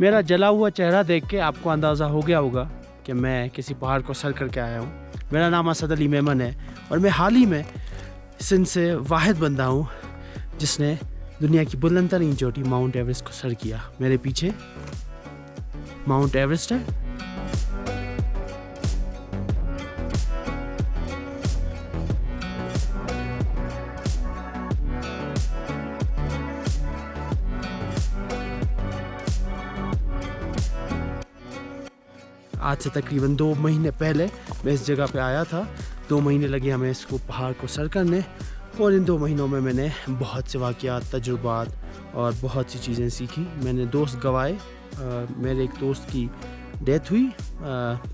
मेरा जला हुआ चेहरा देख के आपको अंदाज़ा हो गया होगा कि मैं किसी पहाड़ को सर करके आया हूँ। मेरा नाम असद अली मेमन है और मैं हाल ही में सिंध से वाहिद बंदा हूँ जिसने दुनिया की बुलंद तरीन चोटी माउंट एवरेस्ट को सर किया। मेरे पीछे माउंट एवरेस्ट है। आज से तकरीबन 2 महीने पहले मैं इस जगह पे आया था। 2 महीने लगे हमें इसको पहाड़ को सर करने और इन 2 महीनों में मैंने बहुत से वाक़यात, तजुर्बात और बहुत सी चीज़ें सीखी। मैंने दोस्त गंवाए। मेरे एक दोस्त की डेथ हुई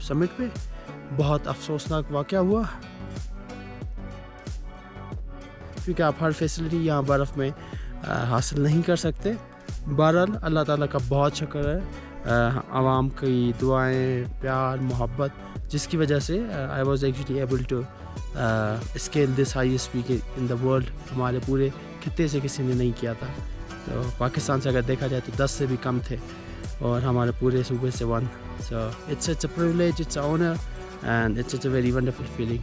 समिट पे। बहुत अफसोसनाक वाक़या हुआ क्योंकि आप हर फैसिलिटी यहाँ बर्फ़ में हासिल नहीं कर सकते। बहरहाल अल्लाह ताला का बहुत शुक्र है, आवाम की दुआएं, प्यार, मोहब्बत, जिसकी वजह से I was actually able to scale this highest peak in the world. हमारे पूरे खित्ते से किसी ने नहीं किया था। तो पाकिस्तान से अगर देखा जाए तो 10 से भी कम थे और हमारे पूरे सूबे से 1। So it's a privilege, it's a honour and it's a very wonderful feeling.